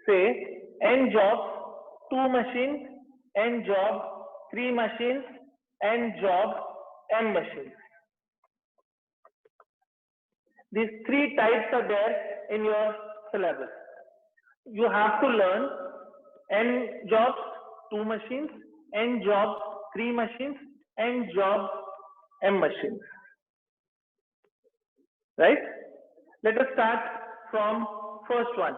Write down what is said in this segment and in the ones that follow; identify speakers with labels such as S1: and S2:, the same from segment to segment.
S1: say n jobs, 2 machines, n job, 3 machines, n job, m machines. These 3 types are there in your syllabus. You have to learn n jobs, 2 machines, n jobs, 3 machines, n jobs, m machines. Right? Let us start from first one.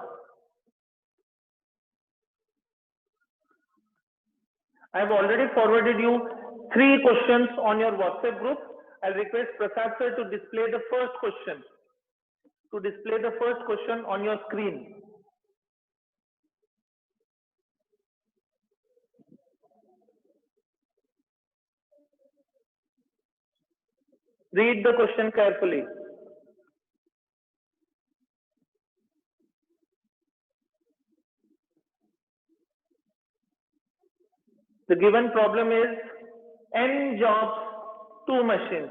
S1: I have already forwarded you 3 questions on your WhatsApp group. I'll request Prasad sir to display the first question. On your screen. Read the question carefully. The given problem is n jobs, 2 machines,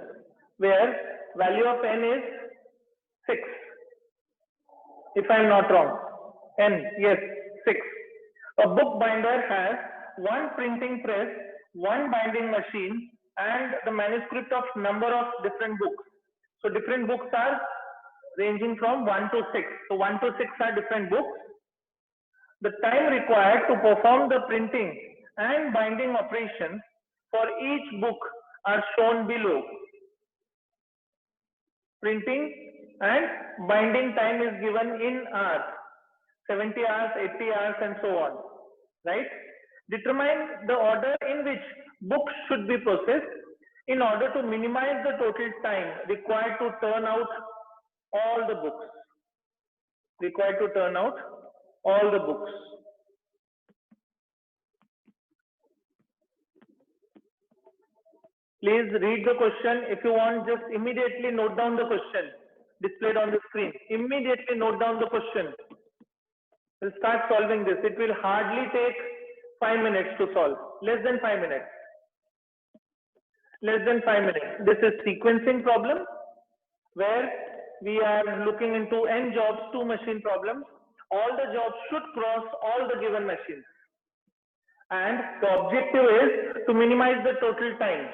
S1: where value of n is 6. If I am not wrong. N, yes, 6. A bookbinder has 1 printing press, 1 binding machine, and the manuscript of number of different books. So different books are ranging from 1 to 6. So 1 to 6 are different books. The time required to perform the printing and binding operations for each book are shown below. Printing and binding time is given in hours, 70 hours, 80 hours, and so on. Right? Determine the order in which books should be processed in order to minimize the total time required to turn out all the books. Please read the question. If you want, just immediately note down the question displayed on the screen. Immediately note down the question. We'll start solving this. It will hardly take 5 minutes to solve. Less than 5 minutes. This is sequencing problem where we are looking into n jobs, 2 machine problem. All the jobs should cross all the given machines. And the objective is to minimize the total time.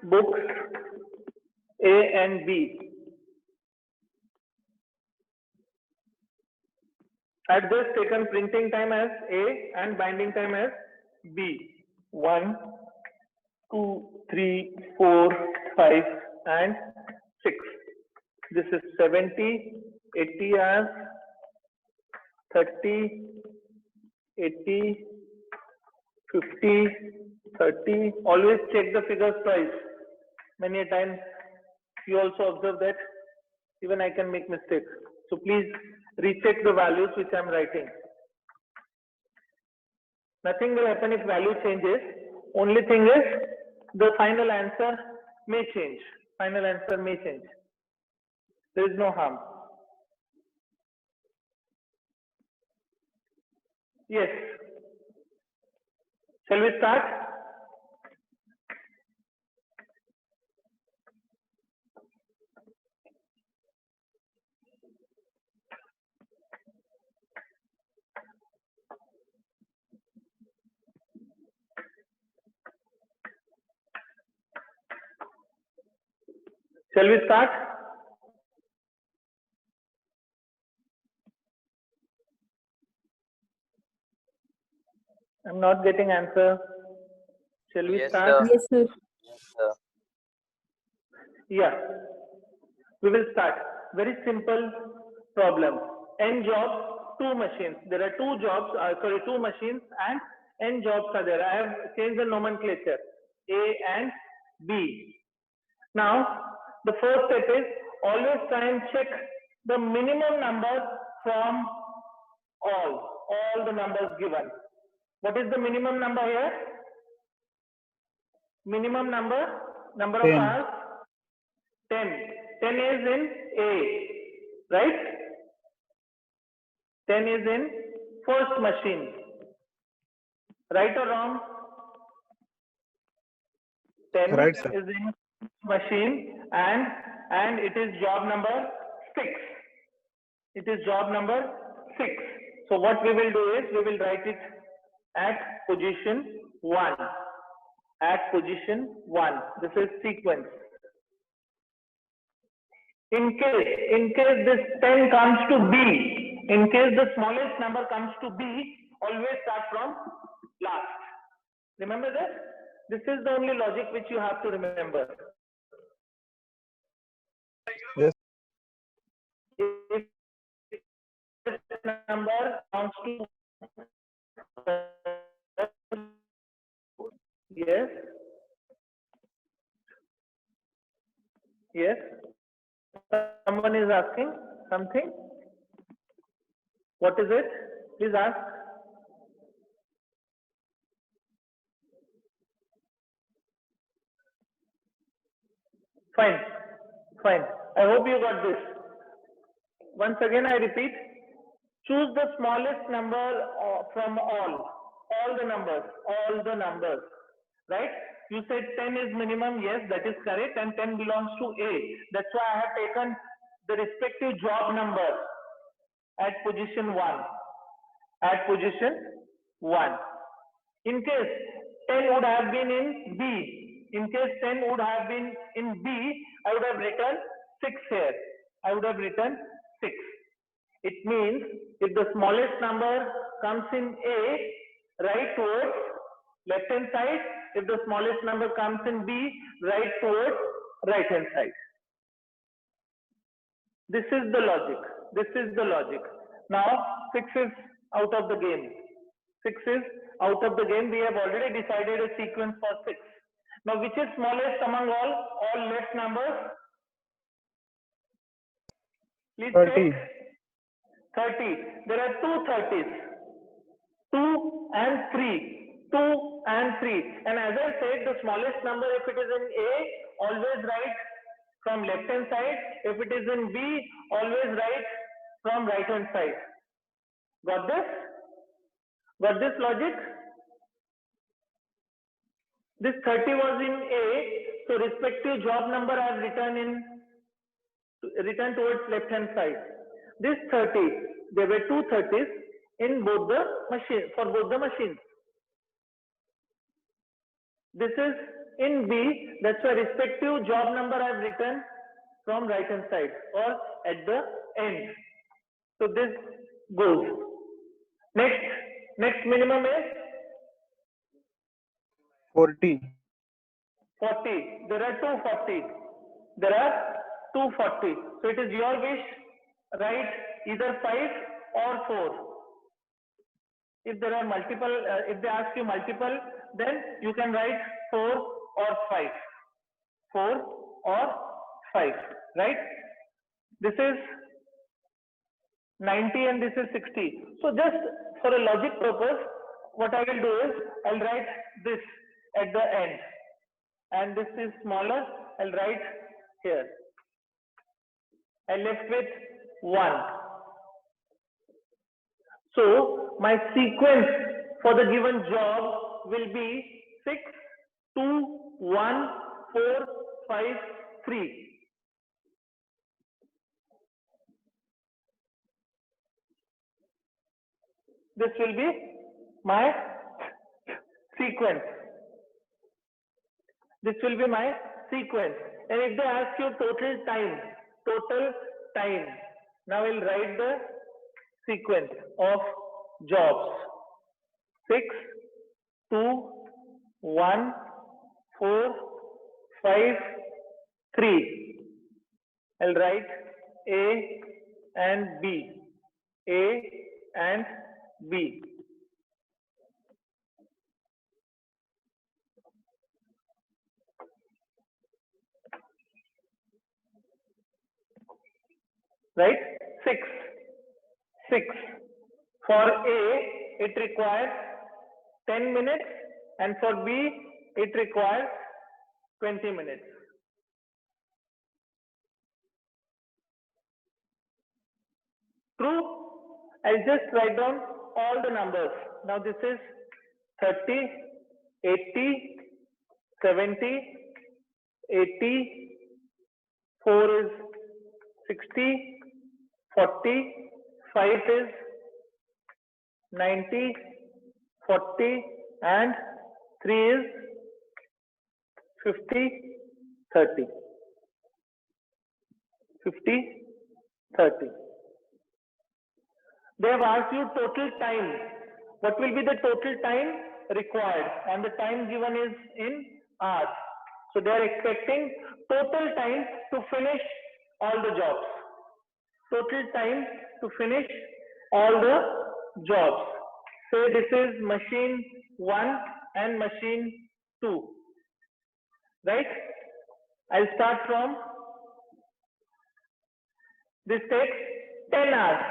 S1: Books A and B. At this, taken printing time as A and binding time as B. 1, 2, 3, 4, 5, and 6. This is 70, 80 hours, 30, 80, 50, 30. Always check the figures twice. Many a time you also observe that even I can make mistakes. So please recheck the values which I am writing. Nothing will happen if value changes. Only thing is the final answer may change. There is no harm. Yes. Shall we start? Shall we start? I'm not getting answer. Shall we start?
S2: Yes, sir.
S1: Yeah. We will start. Very simple problem. N jobs, 2 machines. There are 2 jobs, 2 machines and n jobs are there. I have changed the nomenclature. A and B. Now, the first step is always try and check the minimum number from all the numbers given. What is the minimum number here? Minimum number of
S3: 10.
S1: hours? 10. 10 is in A, right? 10 is in first machine. Right or wrong? 10
S2: Right, sir.
S1: is in machine and it is job number 6. It is job number 6. So what we will do is we will write it at position 1. At position 1. This is sequence. In case this 10 comes to B, in case the smallest number comes to B, always start from last. Remember this? This is the only logic which you have to remember.
S2: Yes.
S1: If this number comes to yes, yes. Someone is asking something. What is it? Please ask. Fine, fine. I hope you got this. Once again, I repeat. Choose the smallest number from all the numbers, right? You said 10 is minimum. Yes, that is correct. And 10 belongs to A. That's why I have taken the respective job number at position 1. At position 1. In case 10 would have been in B, in case 10 would have been in B, I would have written 6 here. I would have written 6. It means if the smallest number comes in A, write towards left hand side. If the smallest number comes in B, write towards right hand side. This is the logic. This is the logic. Now 6 is out of the game. 6 is out of the game. We have already decided a sequence for 6. Now which is smallest among all left numbers? Please
S2: 30.
S1: check. 30. There are two 30s. 2 and 3. 2 and 3. And as I said, the smallest number, if it is in A, always write from left hand side. If it is in B, always write from right hand side. Got this? Got this logic? This 30 was in A, so respective job number I have written towards left hand side. This 30, there were two 30s in both the machines, for both the machines. This is in B, that's why respective job number I have written from right hand side or at the end. So this goes. Next minimum is
S2: 40.
S1: 40. There are 240. There are 240. So it is your wish, write either 5 or 4. If there are multiple, if they ask you multiple, then you can write 4 or 5. 4 or 5, right? This is 90 and this is 60. So just for a logic purpose, what I will do is I'll write this at the end. And this is smaller, I'll write here. I left with 1. So my sequence for the given job will be 6, 2, 1, 4, 5, 3. This will be my sequence. This will be my sequence. And if they ask you total time, now we'll write the sequence of jobs. 6, 2, 1, 4, 5, 3. I'll write A and B. A and B. Right? 6. For A, it requires 10 minutes and for B, it requires 20 minutes. True? I'll just write down all the numbers. Now this is 30, 80, 70, 80, 4 is 60, 40, 5 is 90, 40, and 3 is 50, 30. 50, 30. They have asked you total time. What will be the total time required? And the time given is in hours. So they are expecting total time to finish all the jobs. Total time to finish all the jobs. Say this is machine 1 and machine 2. Right? I'll start from, this takes 10 hours.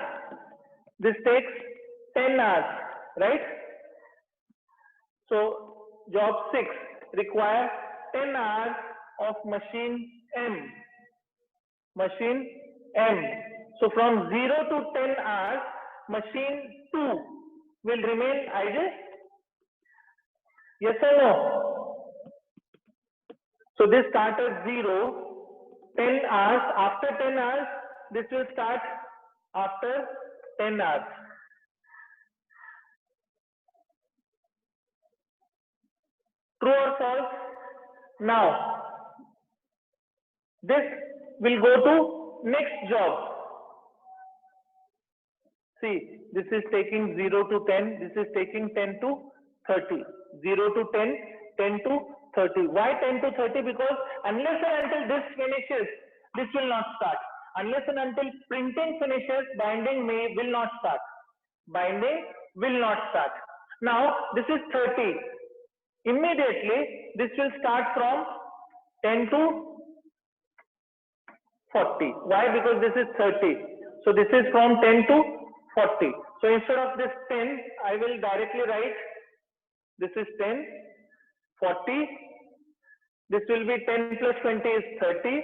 S1: This takes 10 hours, right? So job 6 requires 10 hours of machine M. Machine M. So from 0 to 10 hours, machine 2 will remain idle. Yes or no? So this starts at 0, 10 hours. After 10 hours, this will start after 10 hours. True or false? Now, this will go to next job. See, this is taking 0 to 10, this is taking 10 to 30. 0 to 10, 10 to 30. Why 10 to 30? Because unless and until this finishes, this will not start. Unless and until printing finishes, binding will not start. Binding will not start. Now, this is 30. Immediately, this will start from 10 to 40. Why? Because this is 30. So this is from 10 to 40. So instead of this 10, I will directly write, this is 10, 40. This will be 10 plus 20 is 30.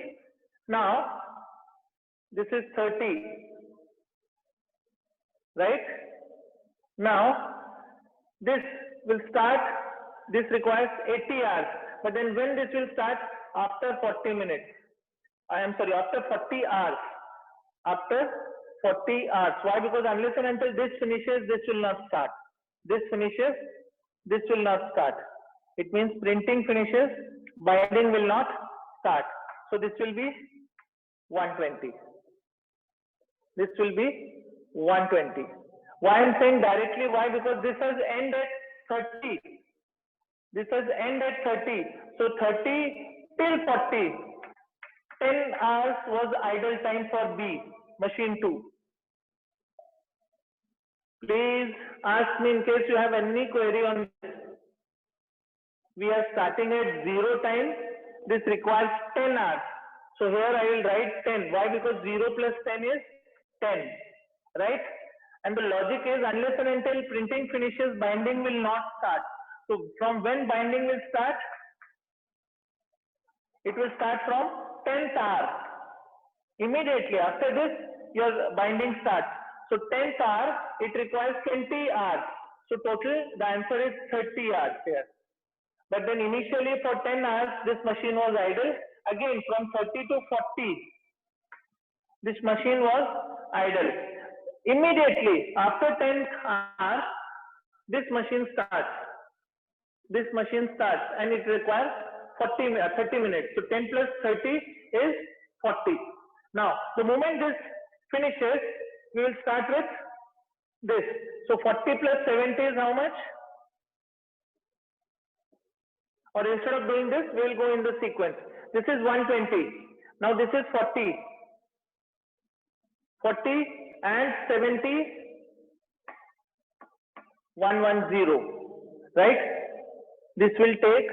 S1: Now, this is 30. Right? Now, this will start, this requires 80 hours. But then when this will start? After 40 minutes. I am sorry, after 40 hours. After 40 hours. Why? Because unless and until this finishes, this will not start. This finishes, this will not start. It means printing finishes, binding will not start. So this will be 120. This will be 120. Why I am saying directly? Why? Because this has end at 30. This has end at 30. So 30 till 40. 10 hours was idle time for B, machine 2. Please ask me in case you have any query on this. We are starting at 0 time. This requires 10 hours. So here I will write 10. Why? Because 0 plus 10 is 10. Right? And the logic is unless and until printing finishes, binding will not start. So from when binding will start? It will start from 10th hour. Immediately after this, your binding starts. So 10th hour, it requires 20 hours. So total, the answer is 30 hours here. But then initially for 10 hours, this machine was idle. Again, from 30 to 40, this machine was idle. Immediately after 10th hour, this machine starts. This machine starts and it requires 30 minutes. So 10 plus 30 is 40. Now, the moment this finishes, we will start with this. So 40 plus 70 is how much? Or instead of doing this, we will go in the sequence. This is 120. Now this is 40. 40 and 70, 110. Right? This will take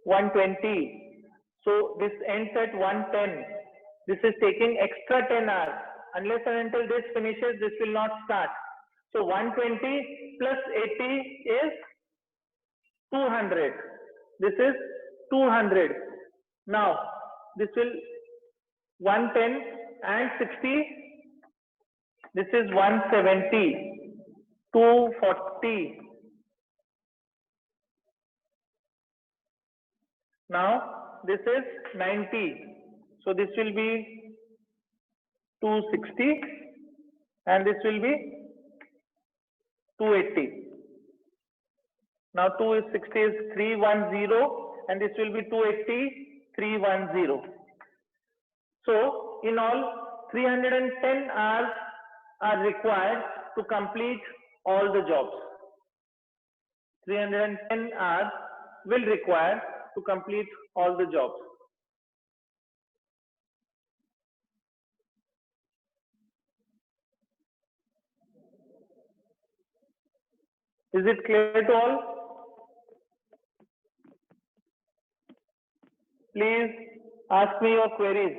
S1: 120. So this ends at 110. This is taking extra 10 hours. Unless and until this finishes, this will not start. So 120 plus 80 is 200. This is 200. Now, this will 110 and 60. This is 170. 240. Now this is 90. So this will be 260 and this will be 280. Now 260 is 310 and this will be 280, 310. So in all 310 hours are required to complete all the jobs. 310 hours will require to complete all the jobs. Is it clear to all? Please ask me your queries.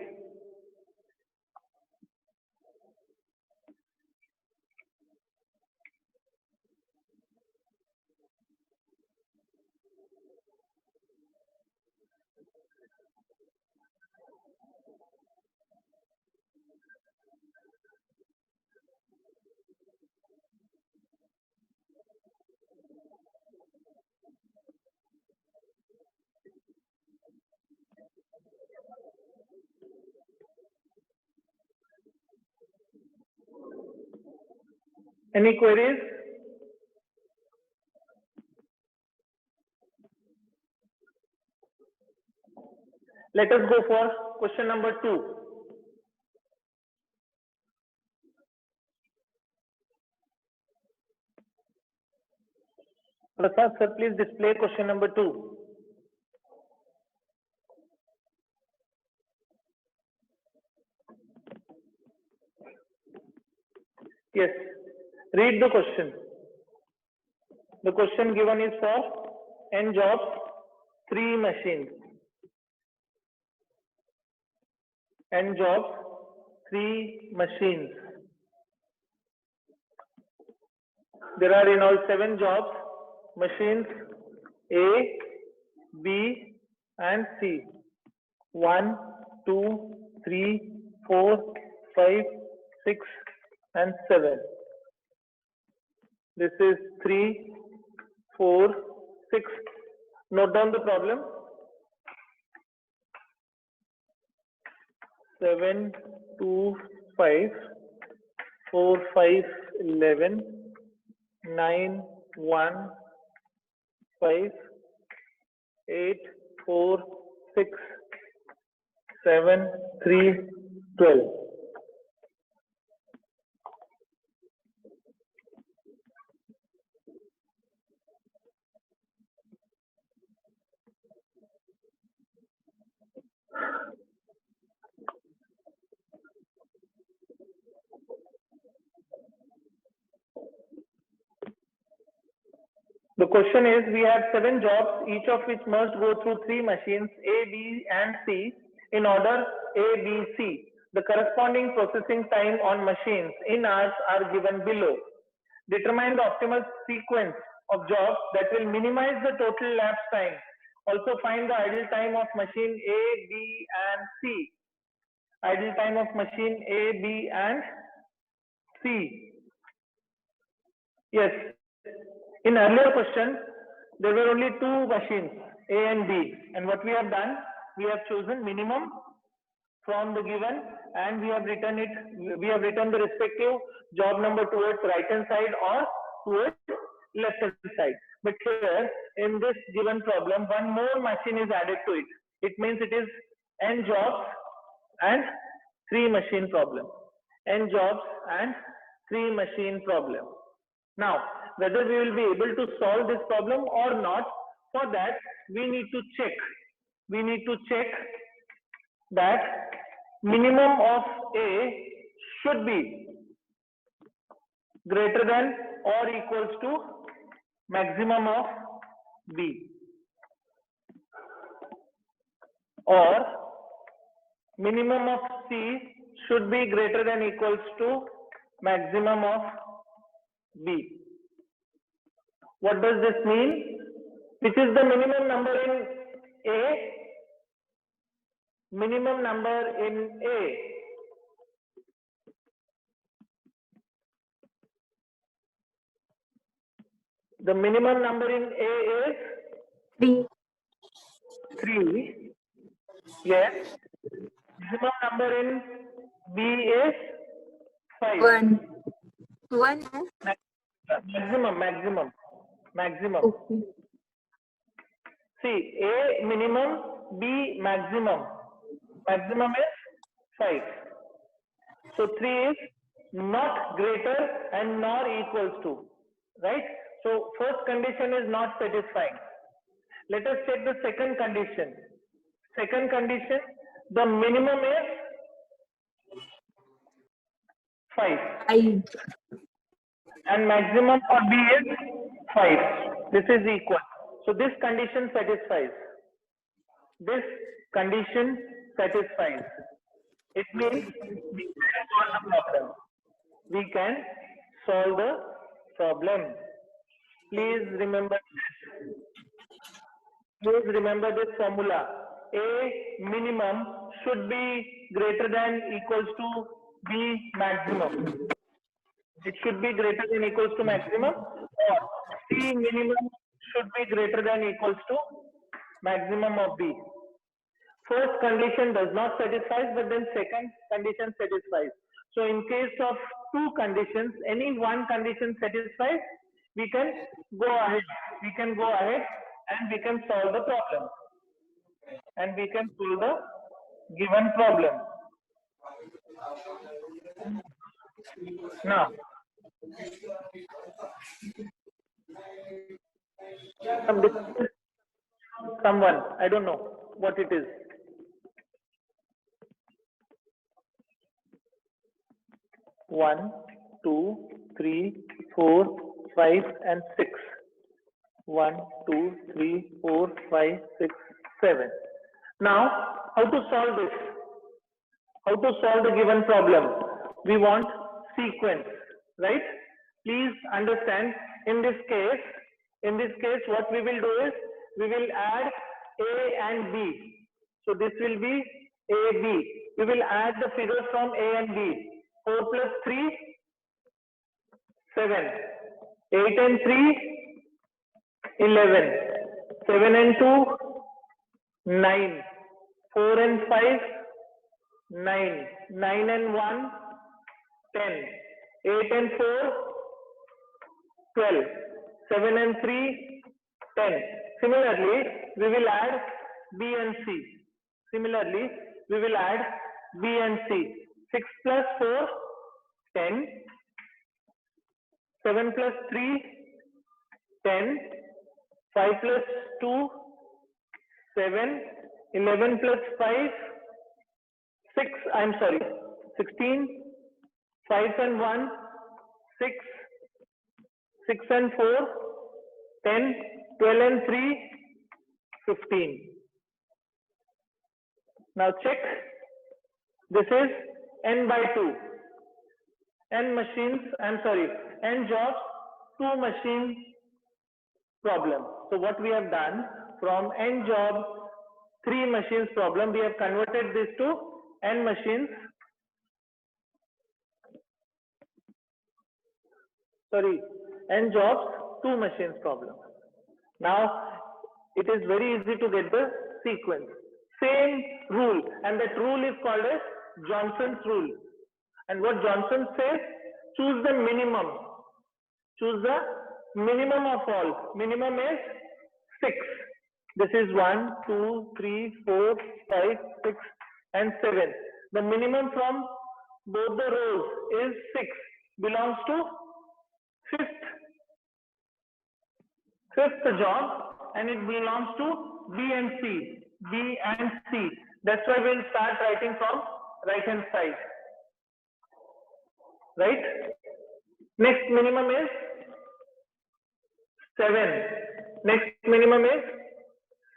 S1: Any queries? Let us go for question number 2. Prasad sir, please display question number 2. Yes, read the question. The question given is for n jobs, 3 machines. N jobs, 3 machines. There are in all 7 jobs, machines A, B and C. 1, 2, 3, 4, 5, 6 and 7. This is 3, 4, 6. Note down the problem. 7, 2, 5, 4, 5, 11, 9, 1, 5, 8, 4, 6, 7, 3, 12. The question is, we have 7 jobs, each of which must go through 3 machines A, B and C in order A, B, C. The corresponding processing time on machines in hours are given below. Determine the optimal sequence of jobs that will minimize the total elapsed time. Also find the idle time of machine A, B and C. Idle time of machine A, B and C. Yes. In earlier question, there were only 2 machines, A and B. And what we have done, we have chosen minimum from the given and we have written the respective job number towards right hand side or towards left hand side. But here in this given problem, one more machine is added to it. It means it is n jobs and 3 machine problem. N jobs and 3 machine problem. Now, whether we will be able to solve this problem or not, for that we need to check. We need to check that minimum of A should be greater than or equals to maximum of B, or minimum of C should be greater than equals to maximum of B. What does this mean? Which is the minimum number in A? Minimum number in A. The minimum number in A is
S3: 3.
S1: 3. Yes. Maximum number in B is 5.
S3: 1. 1.
S1: Maximum.
S3: Okay.
S1: See, A minimum, B maximum. Maximum is 5. So 3 is not greater and nor equals to, right? So first condition is not satisfying. Let us check the second condition. Second condition, the minimum is 5
S3: 5.
S1: and maximum for B is 5. This is equal. So this condition satisfies. This condition satisfies. It means we can solve the problem. We can solve the problem. Please remember this. Please remember this formula. A minimum should be greater than equals to B maximum. It should be greater than equals to maximum, or C minimum should be greater than equals to maximum of B. First condition does not satisfy, but then second condition satisfies. So in case of two conditions, any one condition satisfies, we can go ahead. We can go ahead and we can solve the problem. And we can solve the given problem. Now, someone, I don't know what it is. One, 2, 3, 4, 5, and 6. 1, 2, 3, 4, 5, 6, 7. Now, how to solve this? How to solve the given problem? We want sequence, right? Please understand, in this case, what we will do is, we will add A and B. So this will be AB. We will add the figures from A and B. 4 plus 3, 7. 8 and 3, 11. 7 and 2, 9. 4 and 5, 9. 9 and 1, 10. 8 and 4, 12. 7 and 3, 10. Similarly, we will add B and C. Similarly, we will add B and C. 6 plus 4, 10. 7 plus 3, 10. 5 plus 2, 7. 11 plus 5, 6. I'm sorry, 16. 5 and 1, 6. 6 and 4, 10. 12 and 3, 15. Now check. This is n by 2. N machines, I'm sorry, n jobs, 2 machines problem. So what we have done, from n job, 3 machines problem, we have converted this to n machines. Sorry, n jobs, 2 machines problem. Now, it is very easy to get the sequence. Same rule, and that rule is called as Johnson's rule. And what Johnson says, choose the minimum. Choose the minimum of all. Minimum is 6. This is 1, 2, 3, 4, 5, 6, and 7. The minimum from both the rows is 6. Belongs to fifth job, and it belongs to B and C. B and C. That's why we'll start writing from right hand side. Right? Next minimum is 7. Next minimum is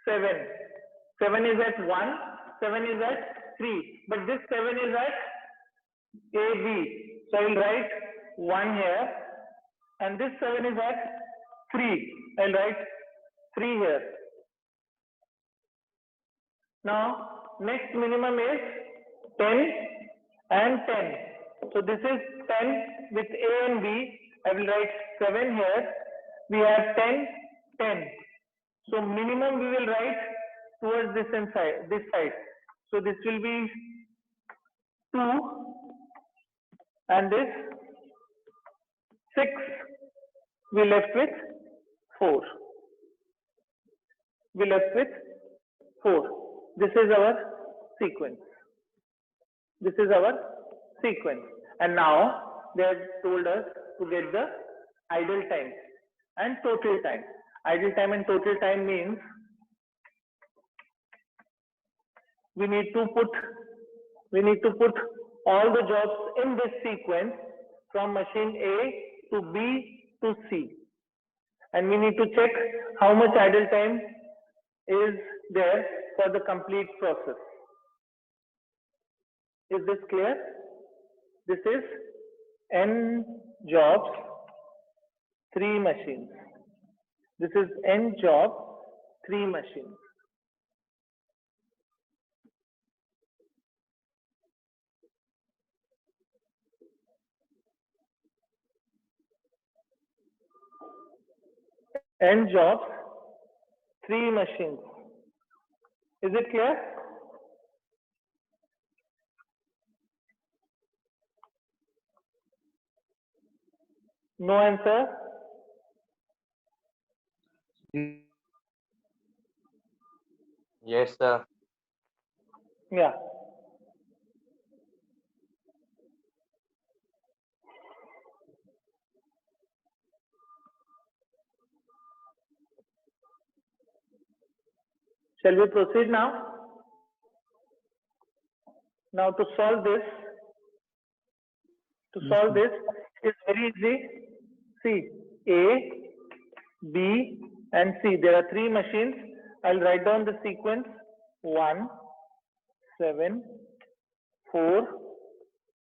S1: 7. 7 is at 1. 7 is at 3. But this 7 is at AB. So I will write 1 here. And this 7 is at 3. I'll write 3 here. Now, next minimum is 10 and 10. So this is 10 with A and B. I will write 7 here. We have 10, 10. So minimum we will write towards this side. So this will be 2 and this 6. We left with 4. We left with 4. This is our sequence. This is our sequence. And now they have told us to get the idle time and total time. Idle time and total time means we need to put all the jobs in this sequence from machine A to B to C. And we need to check how much idle time is there for the complete process. Is this clear? This is n jobs, 3 machines. This is n job, 3 machines. N jobs, 3 machines. Is it clear? No answer?
S4: Yes, sir.
S1: Yeah. Shall we proceed now? Now to solve this, it's very easy. See, A, B and C. There are 3 machines. I'll write down the sequence 1, 7, 4,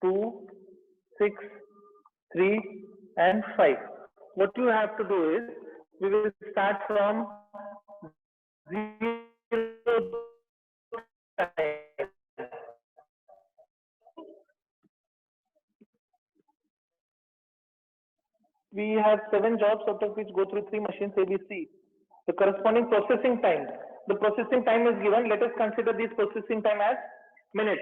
S1: 2, 6, 3 and 5. What you have to do is we will start from 0 time. We have 7 jobs out of which go through 3 machines A, B, C. The corresponding processing time. The processing time is given. Let us consider this processing time as minutes.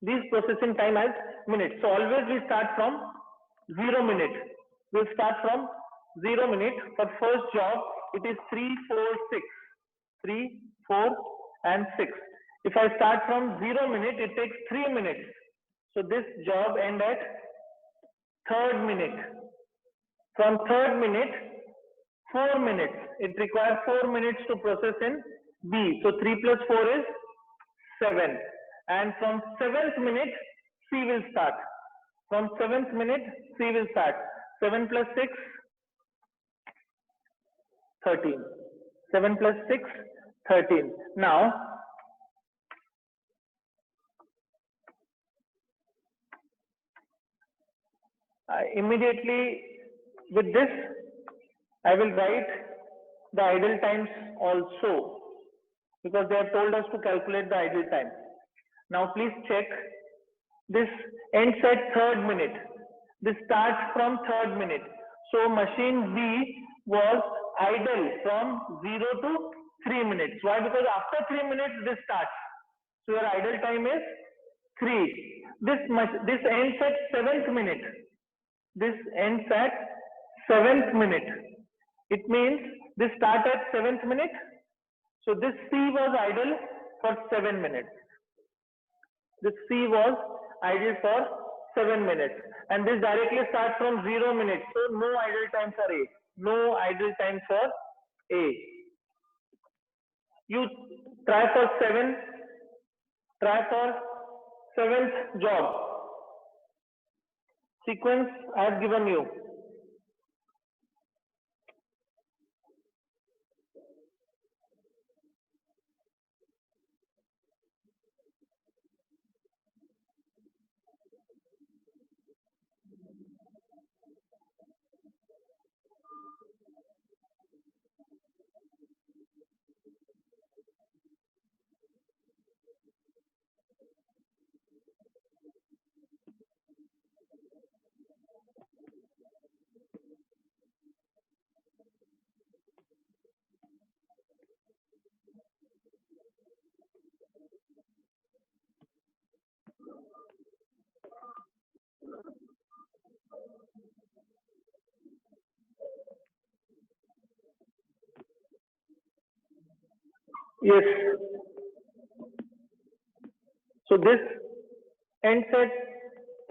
S1: This processing time as minutes. So always we start from 0 minute. We'll start from 0 minute. For first job, it is 3, 4, 6. 3, 4 and 6. If I start from 0 minute, it takes 3 minutes. So this job ends at 3rd minute. From 3rd minute, 4 minutes. It requires 4 minutes to process in B. So 3 plus 4 is 7. And from 7th minute, C will start. From 7th minute, C will start. 7 plus 6, 13. 7 plus 6, 13. Now, immediately with this, I will write the idle times also, because they have told us to calculate the idle time. Now please check, this ends at 3rd minute. This starts from 3rd minute. So machine B was idle from 0 to 3 minutes. Why? Because after 3 minutes this starts. So your idle time is 3. This ends at 7th minute. This ends at 7th minute. It means this starts at 7th minute. So this C was idle for 7 minutes. This C was idle for 7 minutes. And this directly starts from 0 minutes. So no idle time for A. No idle time for A. You try for 7. Try for 7th job. Sequence I have given you. Yes. So this ends at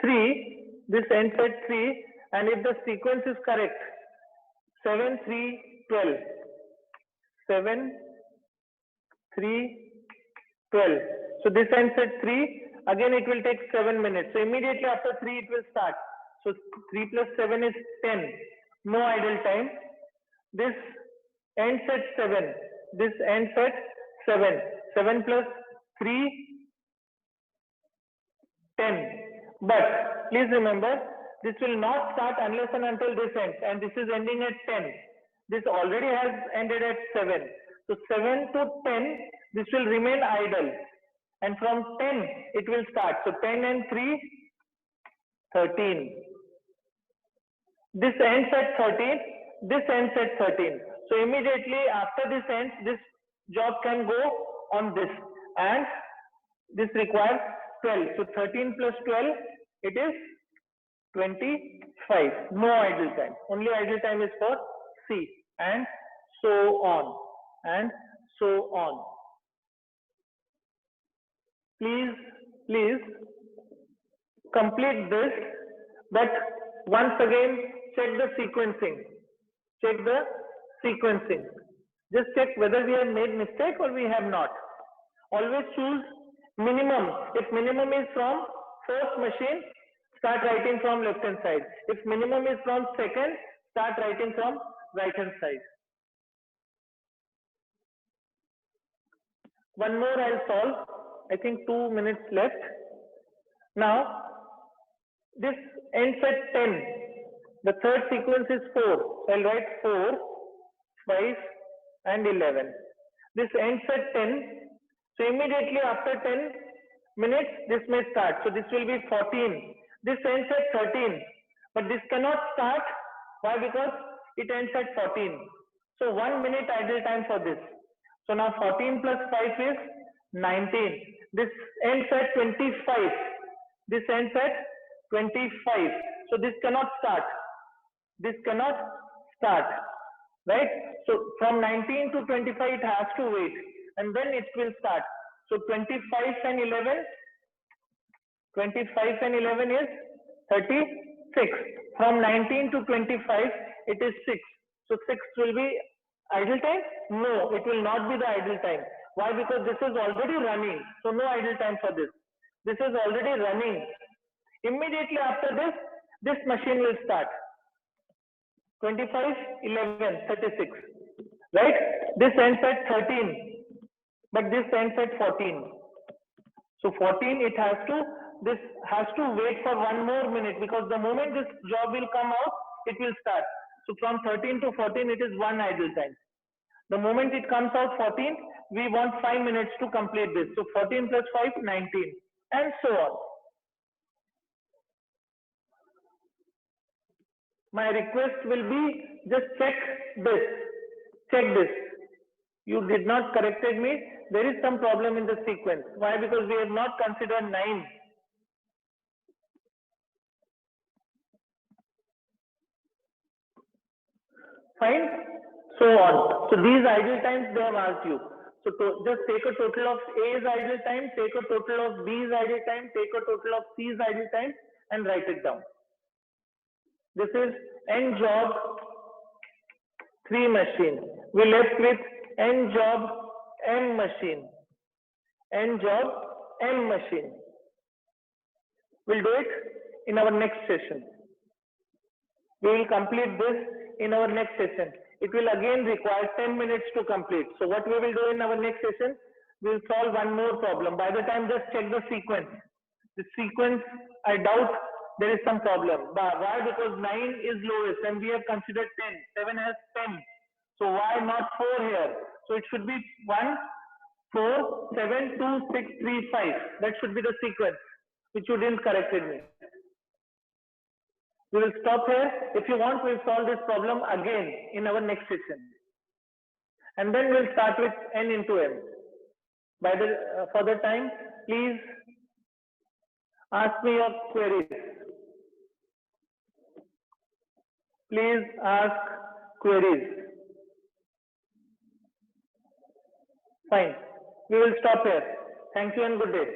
S1: 3, this ends at 3, and if the sequence is correct, 7, 3, 12, 7, 3, 12. So this ends at 3, again it will take 7 minutes. So immediately after 3 it will start. So 3 plus 7 is 10, no idle time. This ends at 7, this ends at 7, 7 plus 3, 10. But please remember, this will not start unless and until this ends, and this is ending at 10. This already has ended at 7. So 7 to 10, this will remain idle. And from 10, it will start. So 10 and 3, 13. This ends at 13, this ends at 13. So immediately after this ends, this job can go on this. And this requires 12. So 13 plus 12, it is 25. No idle time. Only idle time is for C. And so on. And so on. Please complete this, but once again check the sequencing. Check the sequencing. Just check whether we have made mistake or we have not. Always choose minimum. If minimum is from first machine, start writing from left hand side. If minimum is from second, start writing from right hand side. One more I'll solve. I think 2 minutes left. Now, this ends at 10. The third sequence is 4. So I'll write 4, 5, and 11. This ends at 10. So immediately after 10 minutes, this may start. So this will be 14. This ends at 13. But this cannot start. Why? Because it ends at 14. So 1 minute idle time for this. So now 14 plus 5 is 19. This ends at 25. This ends at 25. So this cannot start. This cannot start. Right? So from 19 to 25 it has to wait. And then it will start. So 25 and 11. 25 and 11 is 36. From 19 to 25 it is 6. So 6 will be idle time? No, it will not be the idle time. Why? Because this is already running. So no idle time for this. This is already running. Immediately after this, this machine will start. 25, 11, 36. Right? This ends at 13. But this ends at 14. So 14, this has to wait for 1 more minute, because the moment this job will come out, it will start. So from 13 to 14, it is 1 idle time. The moment it comes out 14, we want 5 minutes to complete this. So 14 plus 5, 19, and so on. My request will be, just check this. Check this. You did not corrected me. There is some problem in the sequence. Why? Because we have not considered 9. Fine. So on. So these idle times they have asked you. So just take a total of A's idle time, take a total of B's idle time, take a total of C's idle time, and write it down. This is N job 3 machine. We left with N job M machine. N job M machine. We'll do it in our next session. We will complete this in our next session. It will again require 10 minutes to complete. So what we will do in our next session, we will solve one more problem. By the time, just check the sequence. The sequence, I doubt there is some problem. Why? Because 9 is lowest and we have considered 10. 7 has 10. So why not 4 here? So it should be 1, 4, 7, 2, 6, 3, 5. That should be the sequence, which you didn't corrected me. We will stop here. If you want, we'll solve this problem again in our next session. And then we'll start with N into M. By the further time, please ask me your queries. Please ask queries. Fine. We will stop here. Thank you and good day.